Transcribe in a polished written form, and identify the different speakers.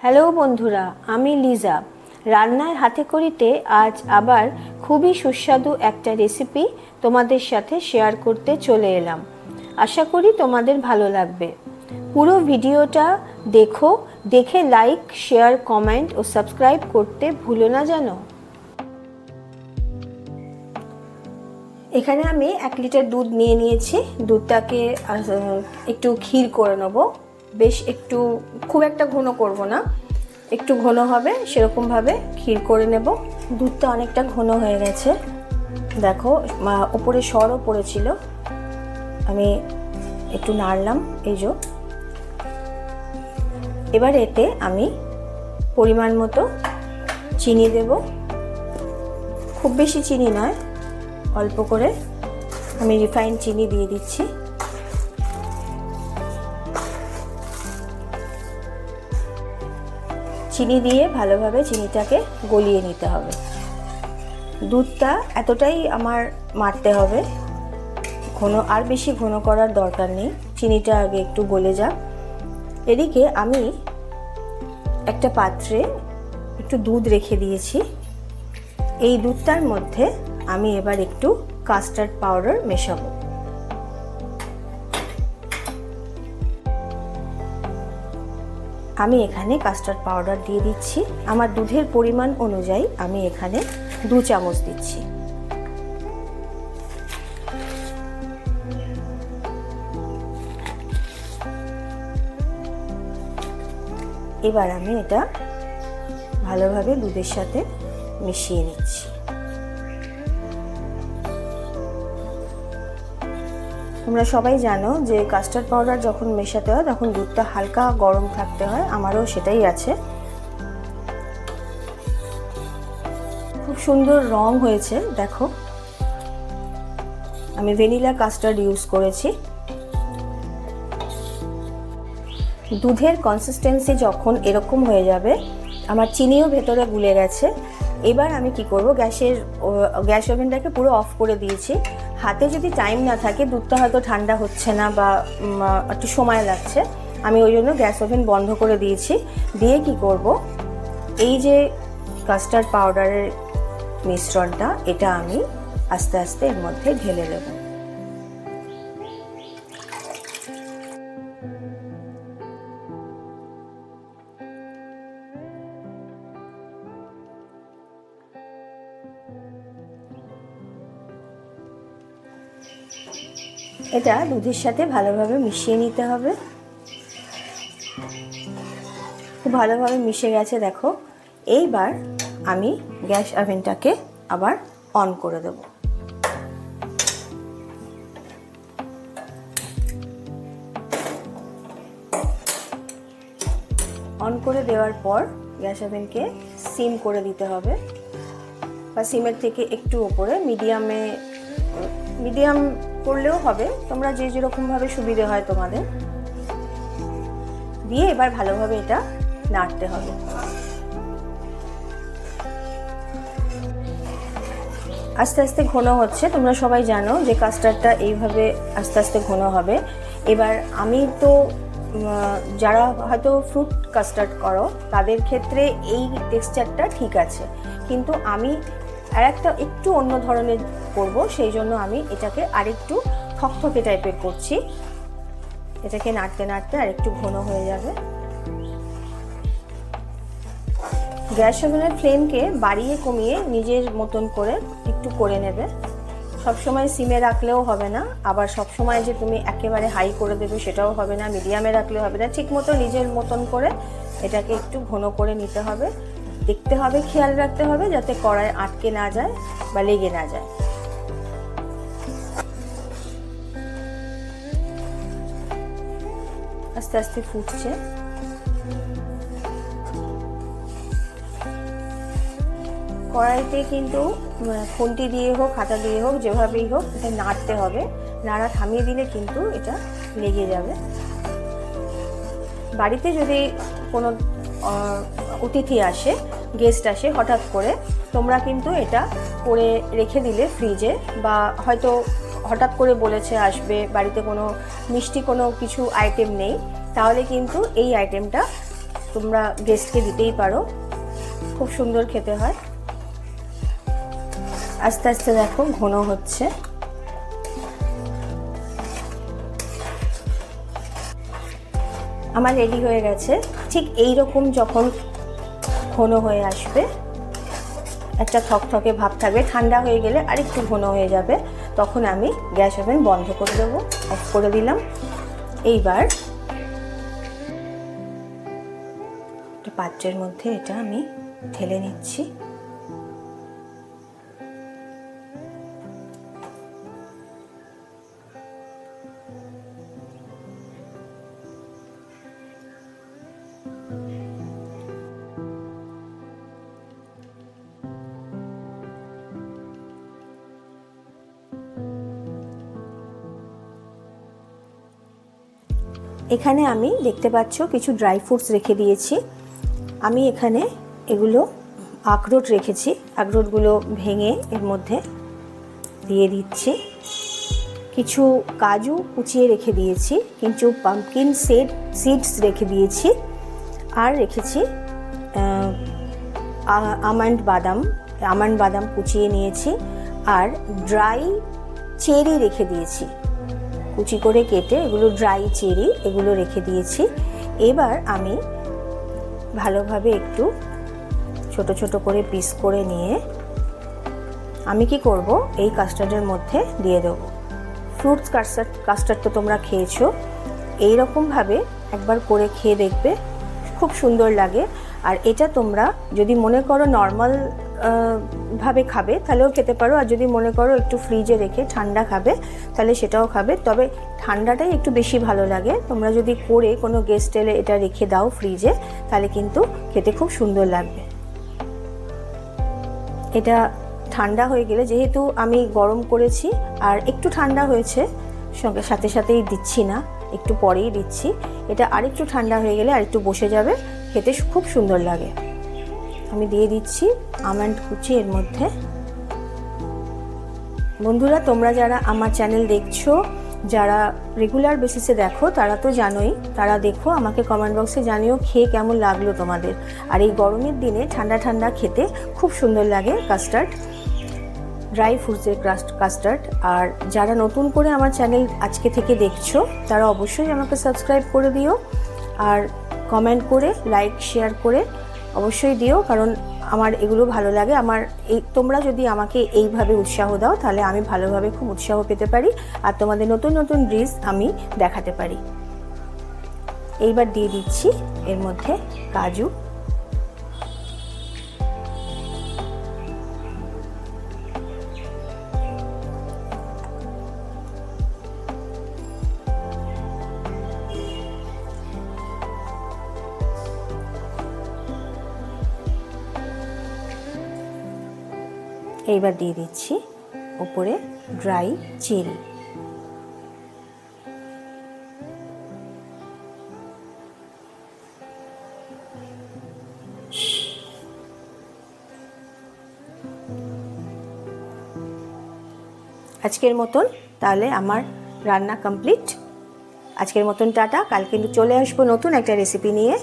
Speaker 1: Hello বন্ধুরা, আমি লিজা। রান্নার হাতেখড়িতে আজ আবার খুবই সুস্বাদু একটা রেসিপি তোমাদের সাথে শেয়ার করতে চলে এলাম। আশা করি তোমাদের ভালো লাগবে। পুরো ভিডিওটা দেখো, দেখে লাইক, শেয়ার, কমেন্ট ও সাবস্ক্রাইব করতে ভুলো না যেন। এখানে আমি 1 লিটার দুধ নিয়ে নিয়েছি। দুধটাকে একটু ক্ষীর করে নেবো। বেশ একটু, খুব একটা ঘন করব না, একটু ঘন হবে সেরকমভাবে ক্ষীর করে নেব। দুধটা অনেকটা ঘন হয়ে গেছে, দেখো ওপরে সরও পড়েছিল। আমি একটু নাড়লাম, এই যে। এবার এতে আমি পরিমাণ মতো চিনি দেব। খুব বেশি চিনি নয়, অল্প করে আমি রিফাইন্ড চিনি দিয়ে দিচ্ছি। চিনি দিয়ে ভালোভাবে চিনিটাকে গলিয়ে নিতে হবে। দুধটা এতটাই আমার মারতে হবে, ঘন আর বেশি ঘন করার দরকার নেই। চিনিটা আগে একটু গলে যাক। এদিকে আমি একটা পাত্রে একটু দুধ রেখে দিয়েছি। এই দুধটার মধ্যে আমি এবার একটু কাস্টার্ড পাউডার মেশাবো। আমি এখানে কাস্টার্ড পাউডার দিয়ে দিচ্ছি। আমার দুধের পরিমাণ অনুযায়ী আমি এখানে 2 চামচ দিচ্ছি। এবার আমি এটা ভালোভাবে দুধের সাথে মিশিয়ে নিচ্ছি। তোমরা সবাই জানো যে কাস্টার্ড পাউডার যখন মেশাতে হয় তখন দুধটা হালকা গরম থাকতে হয়, আমারও সেটাই আছে। খুব সুন্দর রং হয়েছে, দেখো। আমি ভ্যানিলা কাস্টার্ড ইউজ করেছি। দুধের কনসিস্টেন্সি যখন এরকম হয়ে যাবে, আমার চিনিও ভেতরে গুলে গেছে। এবার আমি কি করব, গ্যাস ওভেনটাকে পুরো অফ করে দিয়েছি। হাতে যদি টাইম না থাকে, দুধটা হয়তো ঠান্ডা হচ্ছে না বা একটু সময় লাগছে, আমি ওই জন্য গ্যাস ওভেন বন্ধ করে দিয়েছি। দিয়ে কি করব, এই যে কাস্টার্ড পাউডারের মিশ্রণটা, এটা আমি আস্তে আস্তে এর মধ্যে ঢেলে দেব। এটা দুধের সাথে ভালোভাবে মিশিয়ে নিতে হবে। খুব ভালোভাবে মিশে গেছে, দেখো। এইবার আমি গ্যাস ওভেনটাকে আবার অন করে দেব। অন করে দেওয়ার পর গ্যাস ওভেনকে সিম করে দিতে হবে, বা সিমের থেকে একটু ওপরে মিডিয়াম করলেও হবে, তোমরা যে যেরকমভাবে সুবিধে হয় তোমাদের। দিয়ে এবার ভালোভাবে এটা নাড়তে হবে। আস্তে আস্তে ঘন হচ্ছে, তোমরা সবাই জানো যে কাস্টার্ডটা এইভাবে আস্তে আস্তে ঘন হবে। এবার আমি তো, যারা হয়তো ফ্রুট কাস্টার্ড করো তাদের ক্ষেত্রে এই টেক্সচারটা ঠিক আছে, কিন্তু আমি আর একটা একটু অন্য ধরনের করব, সেই জন্য আমি এটাকে আরেকটু থকথকে টাইপের করছি। এটাকে নাড়তে নাড়তে আরেকটু ঘন হয়ে যাবে। গ্যাস ওভেনের ফ্লেমকে বাড়িয়ে কমিয়ে নিজের মতন করে একটু করে নেবে। সবসময় সিমে রাখলেও হবে না, আবার সবসময় যে তুমি একেবারে হাই করে দেবে সেটাও হবে না, মিডিয়ামে রাখলেও হবে না। ঠিক মতো নিজের মতন করে এটাকে একটু ঘন করে নিতে হবে। দেখতে হবে, খেয়াল রাখতে হবে যাতে কড়াই আটকে না যায় বা লেগে না যায়। আস্তে আস্তে ফুটছে। কড়াইতে কিন্তু খুন্তি দিয়ে হোক, হাতা দিয়ে হোক, যেভাবেই হোক এটা নাড়তে হবে। নাড়া থামিয়ে দিলে কিন্তু এটা লেগে যাবে। বাড়িতে যদি কোনো অতিথি আসে, গেস্ট আসে হঠাৎ করে, তোমরা কিন্তু এটা করে রেখে দিলে ফ্রিজে, বা হয়তো হঠাৎ করে বলেছে আসবে, বাড়িতে কোনো মিষ্টি কোনো কিছু আইটেম নেই, তাহলে কিন্তু এই আইটেমটা তোমরা গেস্টকে দিতেই পারো, খুব সুন্দর খেতে হয়। আস্তে আস্তে দেখো ঘন হচ্ছে। আমার রেডি হয়ে গেছে। ঠিক এই রকম যখন ঘন হয়ে আসবে, একটা থকথকে ভাব থাকবে, ঠান্ডা হয়ে গেলে আরেকটু ঘন হয়ে যাবে, তখন আমি গ্যাস ওভেন বন্ধ করে দেবো, অফ করে দিলাম। এইবার একটা পাত্রের মধ্যে এটা আমি ঢেলে নিচ্ছি। এখানে আমি দেখতে পাচ্ছ কিছু ড্রাই ফ্রুটস রেখে দিয়েছি। আমি এখানে এগুলো আখরোট রেখেছি, আখরোটগুলো ভেঙে এর মধ্যে দিয়ে দিচ্ছি। কিছু কাজু কুচিয়ে রেখে দিয়েছি, কিছু পাম্পকিন সিডস রেখে দিয়েছি, আর রেখেছি আমন্ড বাদাম কুচিয়ে নিয়েছি, আর ড্রাই চেরি রেখে দিয়েছি, কুচি করে কেটে এগুলো ড্রাই চেরি, এগুলো রেখে দিয়েছি। এবার আমি ভালোভাবে একটু ছোট ছোট করে পিস করে নিয়ে আমি কি করব, এই কাস্টার্ডের মধ্যে দিয়ে দেবো। ফ্রুটস কাস্টার্ড তো তোমরা খেয়েছো, এই রকমভাবে একবার করে খেয়ে দেখবে, খুব সুন্দর লাগে। আর এটা তোমরা যদি মনে করো নর্মাল ভাবে খাবে তাহলেও খেতে পারো, আর যদি মনে করো একটু ফ্রিজে রেখে ঠান্ডা খাবে তাহলে সেটাও খাবে, তবে ঠান্ডাটাই একটু বেশি ভালো লাগে। তোমরা যদি করে কোনো গেস্ট এলে এটা রেখে দাও ফ্রিজে, তাহলে কিন্তু খেতে খুব সুন্দর লাগবে। এটা ঠান্ডা হয়ে গেলে, যেহেতু আমি গরম করেছি আর একটু ঠান্ডা হয়েছে, সাথে সাথেই দিচ্ছি না, একটু পরেই দিচ্ছি। এটা আরেকটু ঠান্ডা হয়ে গেলে আরেকটু বসে যাবে, খেতে খুব সুন্দর লাগে। আমি দিয়ে দিচ্ছি আমন্ড কুচি এর মধ্যে। বন্ধুরা, তোমরা যারা আমার চ্যানেল দেখছো, যারা রেগুলার বেসিসে দেখো, তারা তো জানোই, তারা দেখো, আমাকে কমেন্ট বক্সে জানিও খেয়ে কেমন লাগলো তোমাদের। আর এই গরমের দিনে ঠান্ডা ঠান্ডা খেতে খুব সুন্দর লাগে কাস্টার্ড, ড্রাই ফ্রুটসের কাস্টার্ড। আর যারা নতুন করে আমার চ্যানেল আজকে থেকে দেখছো, তারা অবশ্যই আমাকে সাবস্ক্রাইব করে দিও, আর কমেন্ট করে লাইক শেয়ার করে অবশ্যই দিও, কারণ আমার এগুলো ভালো লাগে। তোমরা যদি আমাকে এইভাবে উৎসাহ দাও, তাহলে আমি ভালোভাবে খুব উৎসাহ পেতে পারি, আর তোমাদের নতুন নতুন ডিশ আমি দেখাতে পারি। এইবার দিয়ে দিচ্ছি এর মধ্যে কাজু। এইবার দিয়ে দিচ্ছি উপরে ড্রাই চেরি। আজকের মতন তাহলে আমার রান্না কমপ্লিট। আজকের মতন টাটা, কাল কিন্তু চলে আসবো নতুন একটা রেসিপি নিয়ে।